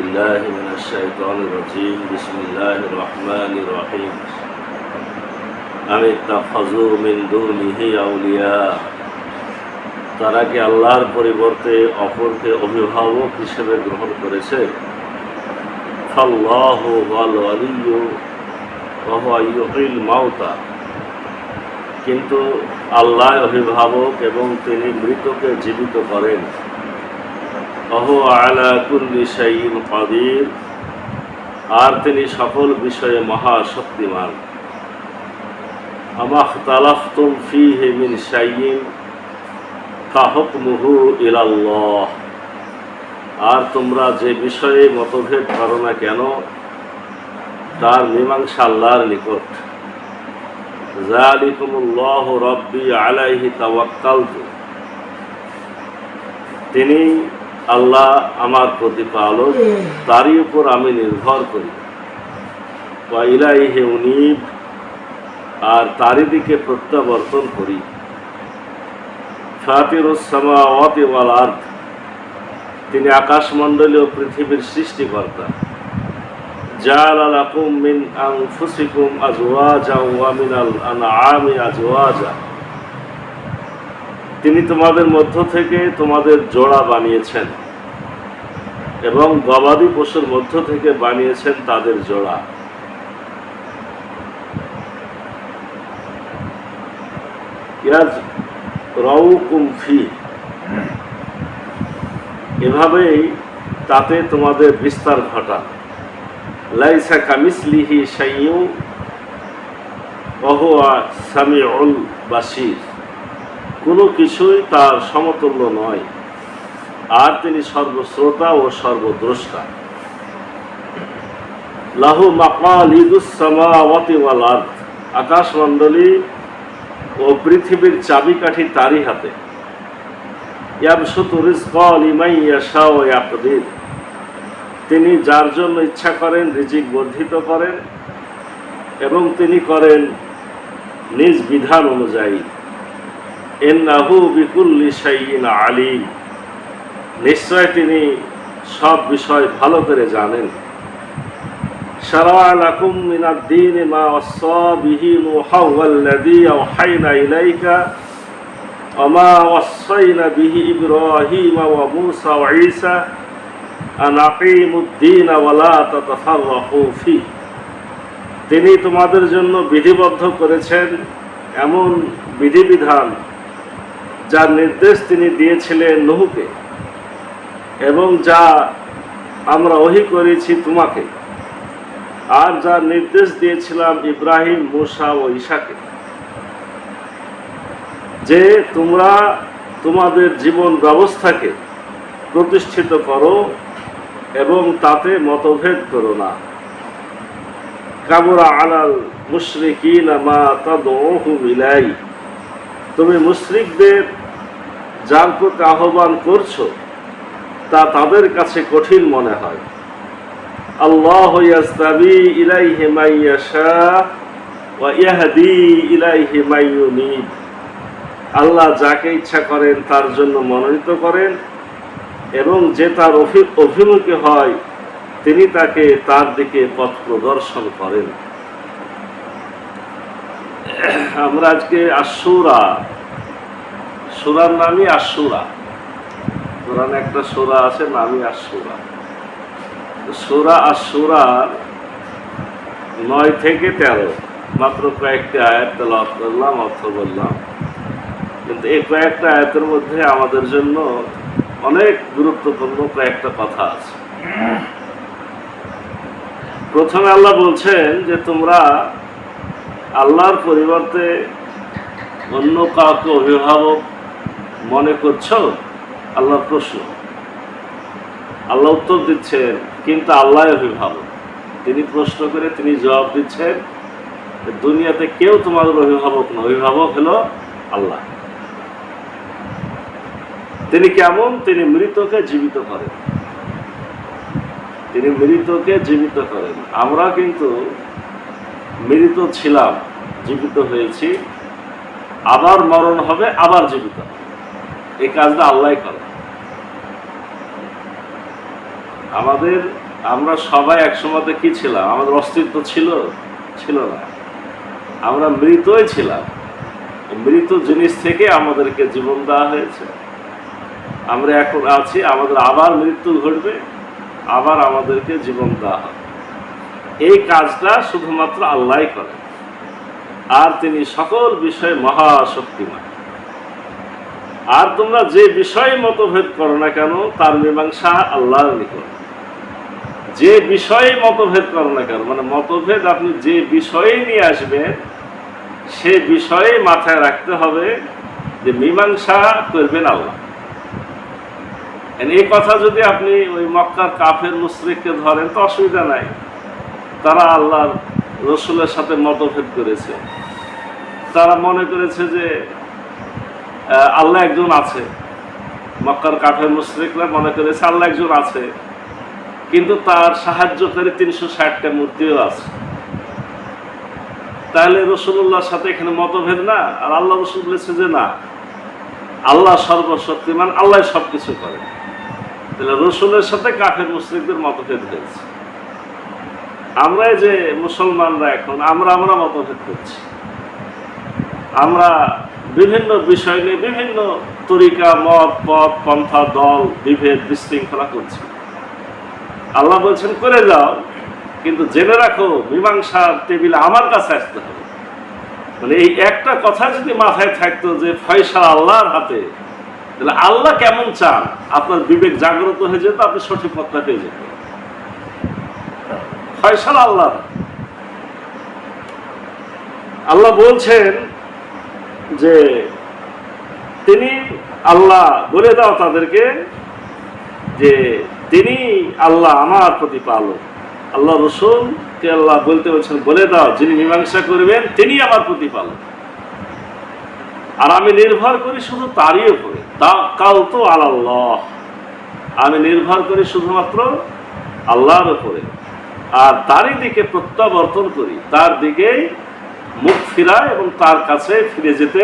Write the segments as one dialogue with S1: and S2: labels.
S1: بالله من الشيطان الرجيم بسم الله الرحمن الرحيم أم اتخذوا من دونه أولياء তারা কি আল্লাহর পরিবর্তে অপরকে অভিভাবক হিসেবে গ্রহণ করেছে? ফাল্লাহু ওয়াল ওয়ালিয়্যু ওয়া হুয়া ইউহয়িল মাউতা, কিন্তু আল্লাহ অভিভাবক এবং তিনি মৃতকে জীবিত করেন। ওয়া হুয়া আলা কুল্লি শাইইন কাদির, আর তিনি সকল বিষয়ে মহাশক্তিমান। আমা ইখতালাফতুম ফীহি মিন শাইইন ফাহুকমুহু ইলাল্লাহ, আর তোমরা যে বিষয়ে মতভেদ করো না কেন তার মীমাংসা আল্লাহর নিকট। যালিকুমুল্লাহু রাব্বি আলাইহি তাওয়াক্কালতু, তিনি আল্লাহ আমার প্রতিপালক, তারই উপর আমি নির্ভর করি। ওয়া ইলাইহি উনীব, আর তারই দিকে প্রত্যাবর্তন করি। ফাতিরুস সামাওয়াতি ওয়াল আরদ, তিনি আকাশমণ্ডলী ও পৃথিবীর সৃষ্টিকর্তা। জাআলা লাকুম মিন আনফুসিকুম আজওয়াজা ওয়া মিনাল আনআমি আজওয়াজা, তিনি তোমাদের মধ্য থেকে তোমাদের জোড়া বানিয়েছেন এবং গবাদি পশুর মধ্য থেকে বানিয়েছেন তাদের জোড়া। ইয়াজরাউকুম ফি, এভাবেই তাতে তোমাদের বিস্তার ঘটা। লাইসা কামিসলিহি শাইউন ওয়া হুয়া সামিউল বাসীর, কোনো কিছুই তার সমতুল্য নয়, আর তিনি সর্বশ্রোতা ও সর্বদ্রষ্টা। লাহু মাকালিদুস সামাওয়াতি ওয়াল আরদ, আকাশমণ্ডলী ও পৃথিবীর চাবিকাঠি তারই হাতে। ইয়াবসুতু রিজকা লিমান ইয়াশা ওয়া ইয়াকদির, তিনি যার জন্য ইচ্ছা করেন রিজিক বর্ধিত করেন এবং তিনি করেন নিজ বিধান অনুযায়ী। ইন্নাহু বিকুল্লি শাইইন আলিম, নিশ্চয় তিনি সব বিষয় ভালো করে জানেন। শারা'a লাকুম মিনাদ দীনি মা ওয়াসসা বিহি নূহা ওয়াল্লাযী আওহায়না ইলাইকা ওয়া মা ওয়াসাইনা বিহি ইব্রাহীমা ওয়া মূসা ওয়া ঈসা আন আকিমুদ-দীনা ওয়া লা তাতাফাররাকু ফীহি, তিনি তোমাদের জন্য বিধিবদ্ধ করেছেন এমন বিধিবিধান যার নির্দেশ তিনি দিয়েছিলেন নূহকে, এবং যা আমরা ওহী করেছি তোমাকে, আর যার নির্দেশ দিয়েছিলাম ইব্রাহিম, মূসা ও ঈসাকে, যে তোমরা তোমাদের জীবন ব্যবস্থাকে প্রতিষ্ঠিত করো এবং তাতে মতভেদ করো না। কাবুরা আলাল মুশরিকিনা মা তাদউহুম ইলাইহি, তুমি মুশরিকদের যার প্রতি আহ্বান করছো তা তাদের কাছে কঠিন মনে হয়। আল্লাহু ইয়াজতাবি ইলাইহি মান ইয়াশা ওয়া ইয়াহদি ইলাইহি মান ইউনিব, আল্লাহ যাকে ইচ্ছা করেন তার জন্য মনোনীত করেন এবং যে তার অভিমুখী হয় তিনি তাকে তার দিকে পথ প্রদর্শন করেন। আমরা আজকে আশুরা, সূরার নামই আশুরা, কোরআনে একটা সূরা আছে নামই আশুরা। সূরা আশুরার 9 থেকে 13 মাত্র কয়েকটি আয়াত তেলাওয়াত করলাম, অর্থ বললাম, কিন্তু এই কয়েকটা আয়াতের মধ্যে আমাদের জন্য অনেক গুরুত্বপূর্ণ কয়েকটা কথা আছে। প্রথমে আল্লাহ বলছেন যে তোমরা আল্লাহর পরিবর্তে অন্য কাউকে অভিভাবক মনে করছো। আল্লাহর প্রশ্ন, আল্লাহ উত্তর দিচ্ছেন কিন্তু আল্লাহ অভিভাবক। তিনি প্রশ্ন করে তিনি জবাব দিচ্ছেন দুনিয়াতে কেউ তোমাদের অভিভাবক না, অভিভাবক হলো আল্লাহ। তিনি কেমন? তিনি মৃতকে জীবিত করেন, তিনি মৃতকে জীবিত করেন। আমরা কিন্তু মৃত ছিলাম, জীবিত হয়েছি, আবার মরণ হবে, আবার জীবিত। এই কাজটা আল্লাহই করে। আমাদের আমরা সবাই একসময় কি ছিলাম? আমাদের অস্তিত্ব ছিল? ছিল না। আমরা মৃতই ছিলাম। মৃত জিনিস থেকে আমাদেরকে জীবন দেওয়া হয়েছে। আমরা এখন আছি, আমাদের আবার মৃত্যু ঘটবে, আবার আমাদেরকে জীবন দেওয়া হবে। এই কাজটা শুধুমাত্র আল্লাহই করেন, আর তিনি সকল বিষয়ে মহাশক্তিমান। আর তোমরা যে বিষয়ে মতভেদ করো না কেন, তার মীমাংসা আল্লাহর নিকট। যে বিষয়ে মতভেদ করো না কেন, মানে মতভেদ আপনি যে বিষয়ে নিয়ে আসবেন, সে বিষয়ে মাথায় রাখতে হবে যে মীমাংসা করবেন আল্লাহ। এই কথা যদি আপনি ওই মক্কার কাফের মুশরিককে ধরেন তো অসুবিধা নাই। তারা আল্লাহর রসুলের সাথে মতভেদ করেছে। তারা মনে করেছে যে আল্লাহ একজন আছে। মক্কার কাফের মুশরিকরা মনে করেছে আল্লাহ একজন আছে, কিন্তু তার সাহায্যকারী 360টা মূর্তিও আছে। তাহলে রসুল্লাহর সাথে এখানে মতভেদ না? আর আল্লাহ রসুল বলেছে যে না, আল্লাহ সর্বশক্তিমান, আল্লাহ সবকিছু করে। তাহলে রসুলের সাথে কাফের মুশরিকদের মতভেদ হয়েছে। আমরা যে মুসলমানরা এখন আমরা মতভেদ করছি। আমরা বিভিন্ন বিষয় নিয়ে বিভিন্ন তরিকা, মত, পথ, পন্থা, দল, বিভেদ, বিশৃঙ্খলা করছি। আল্লাহ বলছেন করে যাও, কিন্তু জেনে রাখো মীমাংসার টেবিলে আমার কাছে আসতে হবে। মানে এই একটা কথা যদি মাথায় থাকতো যে ফয়সালা আল্লাহর হাতে, তাহলে আল্লাহ কেমন চান আপনার বিবেক জাগ্রত হয়ে যেত, আপনি সঠিক পথটা পেয়ে যেতেন। ফয়সালা আল্লাহ। আল্লাহ বলছেন যে তিনি আল্লাহ, বলে দাও তাদেরকে যে তিনি আল্লাহ আমার প্রতিপালক। আল্লাহ রসুলকে আল্লাহ বলতে বলছেন বলে দাও যিনি মীমাংসা করবেন তিনি আমার প্রতিপালক, আর আমি নির্ভর করি শুধু তারই উপরে। তাওয়াক্কালতু আলাল্লাহ, আমি নির্ভর করি শুধুমাত্র আল্লাহর উপরে, আর তারই দিকে প্রত্যাবর্তন করি, তার দিকেই মুখ ফিরা এবং তার কাছে ফিরে যেতে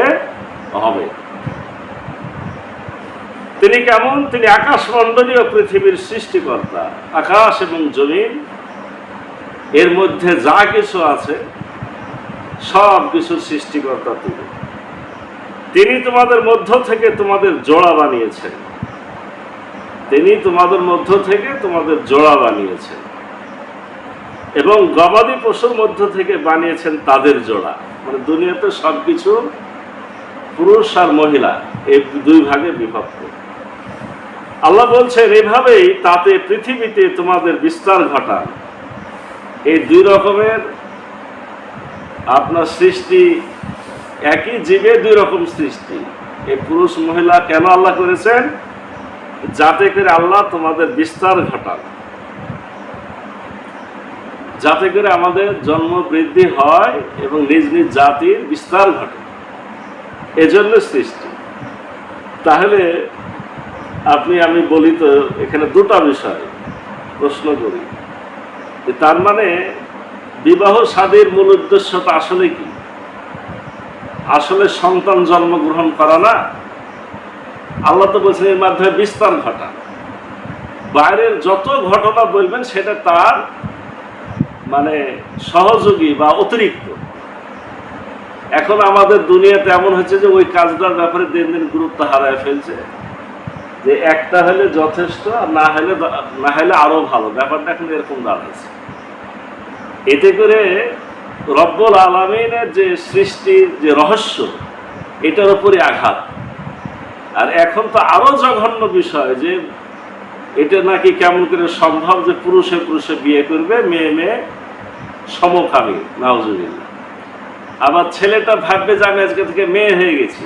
S1: হবে। তিনি কেমন? তিনি আকাশমণ্ডলী ও পৃথিবীর সৃষ্টিকর্তা। আকাশ এবং জমিন, এর মধ্যে যা কিছু আছে সব কিছুর সৃষ্টিকর্তা তিনি। তিনি তোমাদের মধ্য থেকে তোমাদের জোড়া বানিয়েছেন। তিনি তোমাদের মধ্য থেকে তোমাদের জোড়া বানিয়েছেন এবং গবাদি পশুর মধ্য থেকে বানিয়েছেন তাদের জোড়া। মানে দুনিয়াতে সবকিছু পুরুষ আর মহিলা এই দুই ভাগে বিভক্ত। আল্লাহ বলছেন এভাবেই তাতে পৃথিবীতে তোমাদের বিস্তার ঘটান। এই দুই রকমের আপনার সৃষ্টি, একই জীবে দুই রকম সৃষ্টি। এই পুরুষ মহিলা কেন আল্লাহ করেছেন? যাতে করে আল্লাহ তোমাদের বিস্তার ঘটান, যাতে করে আমাদের জন্ম বৃদ্ধি হয় এবং নিজ নিজ জাতির বিস্তার ঘটে, এজন্য সৃষ্টি। তাহলে আমি বলি তো এখানে দুটা বিষয় প্রশ্ন করি, তার মানে বিবাহ শাদীর মূল উদ্দেশ্যটা আসলে কি? আসলে সন্তান জন্মগ্রহণ করা না? আল্লাহ তো বলছেন এর মাধ্যমে বিস্তার ঘটা। বাইরের যত ঘটনা বলবেন সেটা তার মানে সহযোগী বা অতিরিক্ত। এখন আমাদের দুনিয়াতে এমন হচ্ছে যে ওই কাজটার ব্যাপারে দিন দিন গুরুত্ব হারায় ফেলছে, যে একটা হলে যথেষ্ট, আর না হলে আরো ভালো। ব্যাপারটা এখন এরকম দাঁড়াচ্ছে। এতে করে রব্বুল আলামিনের যে সৃষ্টির যে রহস্য, এটার উপরে আঘাত। আর এখন তো আরো জঘন্য বিষয় যে এটা নাকি কেমন করে সম্ভব যে পুরুষে পুরুষে বিয়ে করবে, মেয়ে মেয়ে সমকামী, নাউজুবিল্লাহ। আবার ছেলেটা ভাববে যে আমি আজকে থেকে মেয়ে হয়ে গেছি।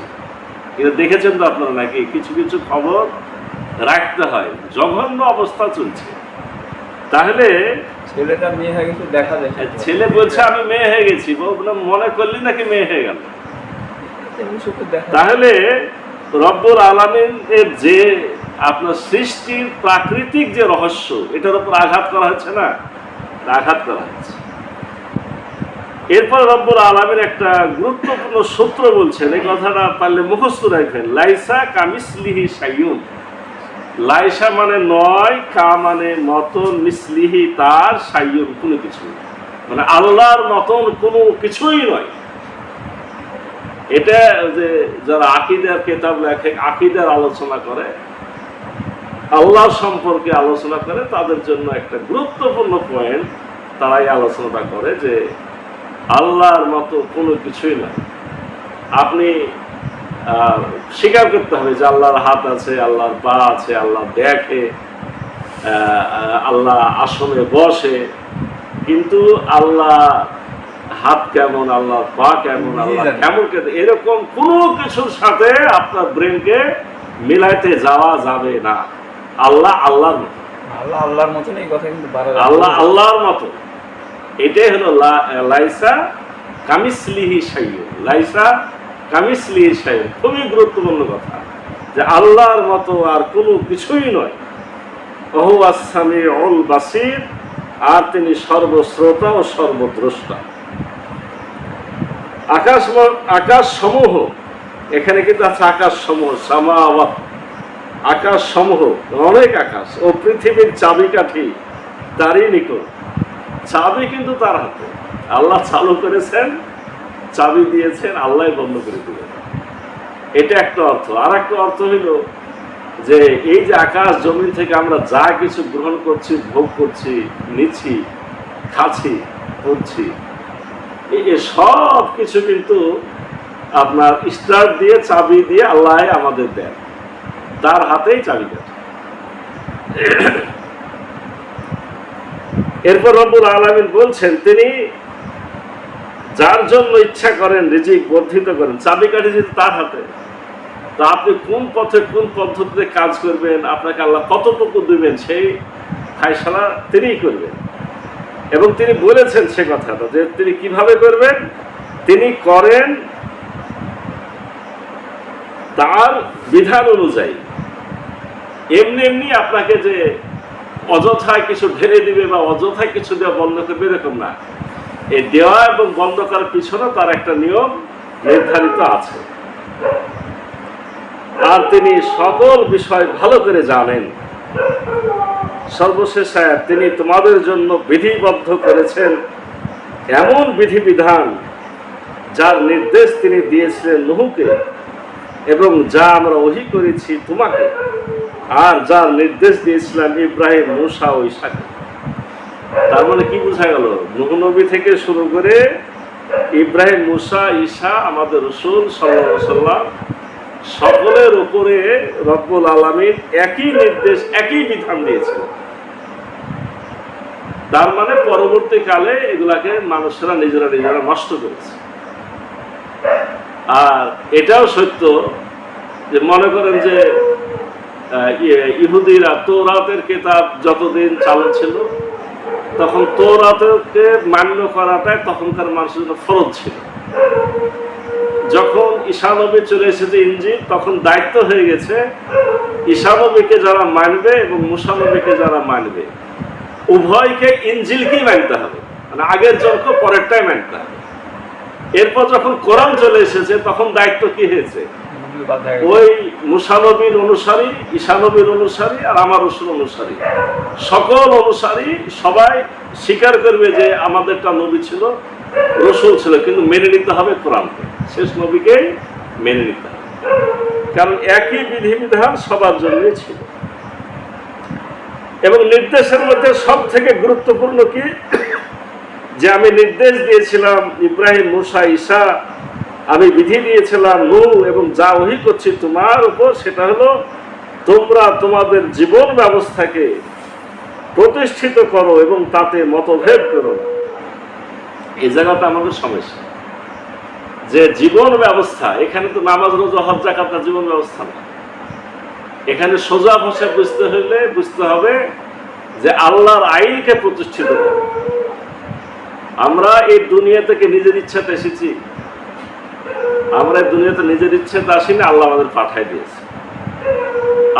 S1: এটা দেখেছেন তো আপনারা নাকি? কিছু কিছু খবর রাখতে হয়, জঘন্য অবস্থা চলছে। তাহলে
S2: ছেলেটা মেয়ে হয়ে গেছে, দেখা যায়
S1: ছেলে বলছে আমি মেয়ে হয়ে গেছি, মনে করলি নাকি মেয়ে হয়ে গেল। তাহলে রব্বুল আলামিন এর যে আপনার সৃষ্টির প্রাকৃতিক যে রহস্য, এটার উপর আঘাত করা হচ্ছে না? আঘাত করা হচ্ছে। এরপর রব্বুল আলামিন একটা গুরুত্বপূর্ণ সূত্র বলছেন, এই কথাটা পারলে মুখস্থ রাখবেন, লাইসা কামিসলিহি শাইউন। লাইসা মানে নয়, কা মানে মতন, মিসলিহি তার, সাইয়ুন কোনো কিছু, মানে আল্লাহর মতন কোনো কিছুই নয়। এটা যে যারা আকীদার কিতাব লেখে, আকীদার আলোচনা করে, আল্লাহ সম্পর্কে আলোচনা করে, তাদের জন্য একটা গুরুত্বপূর্ণ পয়েন্ট তারাই আলোচনাটা করে যে আল্লাহর মতো কোনো কিছুই নয়। আপনি স্বীকার করতে হবে যে আল্লাহর হাত আছে, আল্লাহর পা আছে, আল্লাহ দেখে, আল্লাহ আসনে বসে, কিন্তু আল্লাহ হাত কেমন, আল্লাহর পা কেমন, আল্লাহ কেমন, এরকম কোনো কিছুর সাথে আপনার ব্রেনকে মিলাইতে যাওয়া যাবে না। আল্লাহ আল্লাহর মতো,
S2: আল্লাহ আল্লাহর মতন, এই কথা কিন্তু
S1: আল্লাহ আল্লাহর মতো। এটাই হলো লাইসা কামিসলিহি শাইউন, লাইসা কামিসলিহি শাইউন। খুবই গুরুত্বপূর্ণ কথা যে আল্লাহর মতো আর কোনো কিছুই নয়। ওহু আস-সামিউল বাসীর, আর তিনি সর্বশ্রোতা ও সর্বদ্রষ্টা। আকাশ সমূহ, এখানে কিন্তু আছে আকাশ সমূহ, সামাওয়াত, আকাশ সমূহ, অনেক আকাশ, ও পৃথিবীর চাবিকাঠি তারই নিকট। চাবি কিন্তু তার হাতে, আল্লাহ চালু করেছেন, চাবি দিয়েছেন, আল্লাহ বন্ধ করে দিলেন। এটা একটা অর্থ। আর একটা অর্থ হইল যে এই যে আকাশ জমিন থেকে আমরা যা কিছু গ্রহণ করছি, ভোগ করছি, নিচ্ছি, খাচ্ছি, পড়ছি, এই সব কিছু কিন্তু আপনার স্টার্ট দিয়ে, চাবি দিয়ে আল্লাহ আমাদের দেন, তার হাতেই চাবিকাঠি। এরপর রব্বুল আলামিন বলছেন তিনি যার জন্য ইচ্ছা করেন রিজিক বর্ধিত করেন। চাবিকাঠি যদি তার হাতে, তা আপনি কোন পথে, কোন পদ্ধতিতে কাজ করবেন, আপনাকে আল্লাহ কতটুকু দিবেন, সেই ফায়সালা তিনিই করবেন। এবং তিনি বলেছেন সে কথাটা যে তিনি কিভাবে করবেন, তিনি করেন তার বিধান অনুযায়ী। এমনি এমনি আপনাকে যে অযথায় কিছু ঢেলে দিবে বা অযথায় কিছু দেওয়া বন্ধ করবে, এরকম না। এই দেওয়া এবং বন্ধ করার পিছনে তার একটা নিয়ম নির্ধারিত আছে। আর তিনি সকল বিষয় ভালো করে জানেন। সর্বশেষ তিনি তোমাদের জন্য বিধিবদ্ধ করেছেন এমন বিধিবিধান যার নির্দেশ তিনি দিয়েছিলেন নূহকে, এবং যা আমরা ওহী করেছি তোমাকে, আর যার নির্দেশ দিয়েছিলাম ইব্রাহিম, মূসা ও ঈসাকে। তার মানে কি বোঝা গেল? নূহ নবী থেকে শুরু করে ইব্রাহিম, মূসা, ঈসা, আমাদের রাসূল সাল্লাল্লাহু আলাইহি ওয়াসাল্লাম, সকলের উপরে রব্বুল আলামিন একই নির্দেশ, একই বিধান দিয়েছিলেন। তার মানে পরবর্তীকালে এগুলাকে মানুষেরা নিজেরা নিজেরা নষ্ট করেছে। আর এটাও সত্য যে মনে করেন যে ইহুদিরা তৌরাতের কিতাব যতদিন চালু ছিল, তখন তৌরাতকে মান্য করাটাই তখনকার মানুষের জন্য ফরজ ছিল। যখন ঈসা নবী চলে এসেছে ইনজিল, তখন দায়িত্ব হয়ে গেছে ঈসা নবীকে যারা মানবে এবং মূসা নবীকে যারা মানবে, উভয়কে ইনজিলকেই মানতে হবে, মানে আগের জনকে পরেরটাই মানতে হবে। এরপর যখন কোরআন চলে এসেছে, তখন দায়িত্ব কি হয়েছে? ওই মূসা নবীর অনুসারী, ঈসা নবীর অনুসারী, আর আমার রাসূল অনুসারী, সকল অনুসারী সবাই স্বীকার করবে যে আমাদেরটা নবী ছিল, রাসূল ছিল, কিন্তু মেনে নিতে হবে কোরআনকে, শেষ নবীকেই মেনে নিতে হবে। কারণ একই বিধিবিধান সবার জন্যই ছিল। এবং নির্দেশের মধ্যে সব থেকে গুরুত্বপূর্ণ কি, যে আমি নির্দেশ দিয়েছিলাম ইব্রাহিম, মূসা, ঈসা, আমি বিধি দিয়েছিলাম নূহ, এবং যা ওহী করছি তোমার উপর, সেটা হলো তোমরা তোমাদের জীবন ব্যবস্থাকে প্রতিষ্ঠিত করো এবং তাতে মতভেদ করো। এই জায়গাটা আমাদের সমস্যা, যে জীবন ব্যবস্থা, এখানে তো নামাজ, রোজা, হজ, যাকাত জীবন ব্যবস্থা না। এখানে সোজা ভাষা বুঝতে হবে যে আল্লাহর আইনকে প্রতিষ্ঠিত করো। আমরা এই দুনিয়া থেকে নিজের ইচ্ছাতে এসেছি, আমরা এই দুনিয়াতে নিজের ইচ্ছাতে আসিনি, আল্লাহ আমাদের পাঠায় দিয়েছে।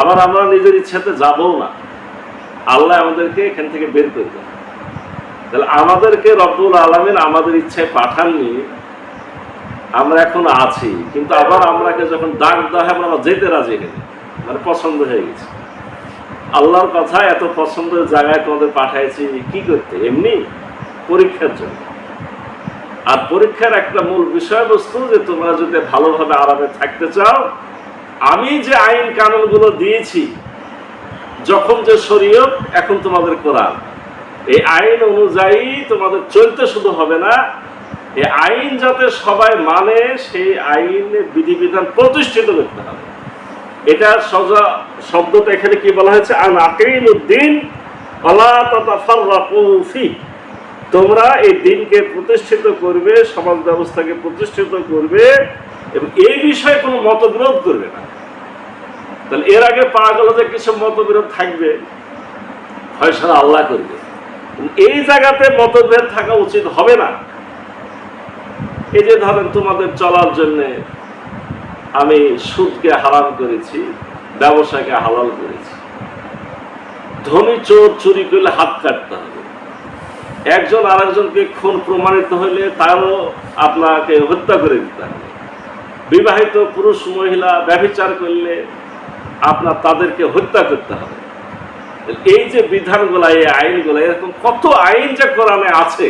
S1: আবার আমরা নিজের ইচ্ছাতে যাবো না, আল্লাহ আমাদেরকে এখান থেকে বের করবে। তাহলে আমাদেরকে রব্বুল আলামিন আমাদের ইচ্ছায় পাঠাননি, আমরা এখন আছি, কিন্তু আবার আমরাকে যখন ডাক দেওয়া হয় আমরা যেতে রাজি হই, মানে পছন্দ হয়ে গেছে। আল্লাহর কথা এত পছন্দের জায়গায় তোমাদের পাঠাইছি কি করতে? এমনি পরীক্ষার জন্য। আর পরীক্ষার একটা মূল বিষয়বস্তু যে তোমরা যদি ভালোভাবে আরামে থাকতে চাও, আমি যে আইন কানুনগুলো দিয়েছি, যখন যে শরীয়ত, এখন তোমাদের কোরআন, এই আইন অনুযায়ী তোমাদের চলতে শুধু হবে না, এই আইন যাতে সবাই মানে সেই আইনের বিধিবিধান প্রতিষ্ঠিত করতে হবে। এটা সোজা শব্দটা এখানে কি বলা হয়েছে? আন আকিমুদ্দিন ওয়ালা তাতাফাররাকু ফি। তোমরা এই দিনকে প্রতিষ্ঠিত করবে, সমাজ ব্যবস্থাকে প্রতিষ্ঠিত করবে এবং এই বিষয়ে কোনো মতবিরোধ করবে না। তাহলে এর আগে পাওয়া গেল যে কিছু মতবিরোধ থাকবে, ফয়সালা আল্লাহ করবে। এই জায়গাতে মতভেদ থাকা উচিত হবে না। এই যে ধরেন তোমাদের চলার জন্য আমি সুদকে হারাম করেছি, ব্যবসাকে হালাল করেছি। ধনী চোর চুরি করলে হাত কাটতে হবে, একজন আরেকজনকে খুন প্রমাণিত হইলে তারও আপনাকে হত্যা করে দিতে হবে। বিবাহিত পুরুষ মহিলা ব্যভিচার করলে আপনার তাদেরকে হত্যা করতে হবে। এই যে বিধানগুলা, এই আইনগুলা, এরকম কত আইন যে কোরআনে আছে।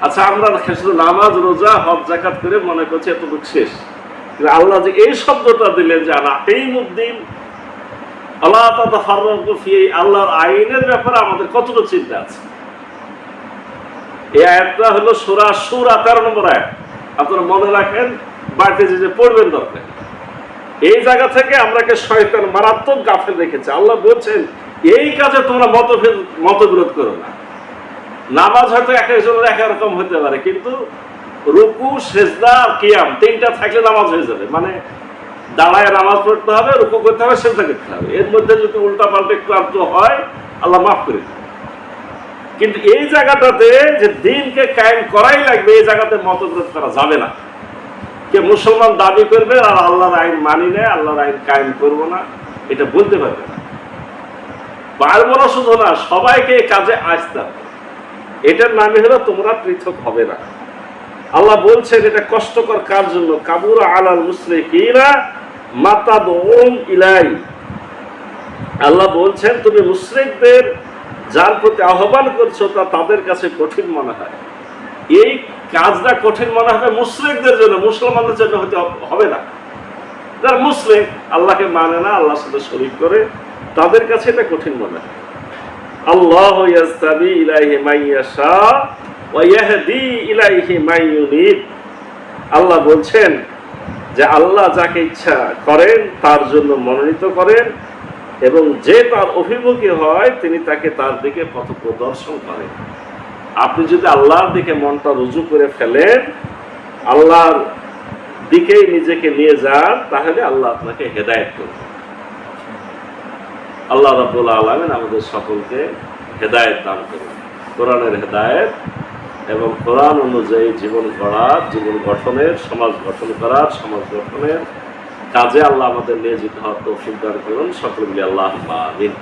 S1: আচ্ছা, আমরা শুধু নামাজ রোজা হজ যাকাত করে মনে করছি এতটুকু শেষ, কিন্তু আল্লাহ যে এই শব্দটা দিলেন যে আকিমুদ্দিন ওয়ালা তাতাফাররাকু ফি, আল্লাহর আইনের ব্যাপারে আমাদের কতটা চিন্তা আছে। এই আয়াতটা হলো সূরা সূরা 13 নম্বর আয়াত। আপনারা মনে রাখেন, বাড়িতে যে পড়বেন দরকার। এই জায়গা থেকে আমরাকে শয়তান মারাত্মক গাফেল রেখেছে। আল্লাহ বলছেন এই কাজে তোমরা মতবিরোধ করো না। নামাজ হয়তো এক একজনের এক রকম হতে পারে, কিন্তু রুকু, সেজদা আর কিয়াম তিনটা থাকলে নামাজ হয়ে যাবে। মানে দাঁড়ায় নামাজ পড়তে হবে, রুকু করতে হবে, সেজদা করতে হবে। এর মধ্যে যদি উল্টা পাল্টা একটু আধটু হয়, আল্লাহ মাফ করে দেবে। কিন্তু এই জায়গাটাতে যে দিনকে কায়েম করাই লাগবে, এই জায়গাতে মতবিরোধ করা যাবে না। কে মুসলমান দাবি করবে আর আল্লাহর আইন মানি নেয়, আল্লাহর আইন কায়েম করবো না, এটা বলতে পারবে না। পারবো না শুধু না, সবাইকে এই কাজে আসতে হবে। এটার নামে হলো তোমরা পৃথক হবে না। আল্লাহ বলছেন এটা কষ্টকর কার জন্য? কাবুরা আলাল মুশরিকিনা মাতাদউম ইলাই। আল্লাহ বলছেন তুমি মুশরিকদের যার প্রতি আহ্বান করছো তা তাদের কাছে কঠিন মনে হয়। এই কাজটা কঠিন মনে হবে মুশরিকদের জন্য, মুসলমানদের জন্য হতে হবে না। যারা মুসলিম, আল্লাহকে মানে না, আল্লাহর সাথে শরীক করে, তাদের কাছে এটা কঠিন মনে হয়। আল্লাহু ইয়াস্তাবি ইলাইহি মান ইয়াশা ওয়া ইয়াহদি ইলাইহি মান ইউনিব। আল্লাহ বলছেন যে আল্লাহ যাকে ইচ্ছা করেন তার জন্য মনোনীত করেন এবং যে তার অভিমুখী হয় তিনি তাকে তার দিকে পথ প্রদর্শন করেন। আপনি যদি আল্লাহর দিকে মনটা রুজু করে ফেলেন, আল্লাহর দিকেই নিজেকে নিয়ে যান, তাহলে আল্লাহ আপনাকে হেদায়েত করবেন। আল্লাহ রাব্বুল আলামিন আমাদের সকলকে হেদায়েত দান করুন। কোরআনের হেদায়েত এবং কোরআন অনুযায়ী জীবন গড়ার, জীবন গঠনের, সমাজ গঠন করার, সমাজ গঠনের কাজে আল্লাহ আমাদের নিয়োজিত হওয়ার তৌফিক দান করুন। সকলে মিলে আল্লাহুম্মা আমিন।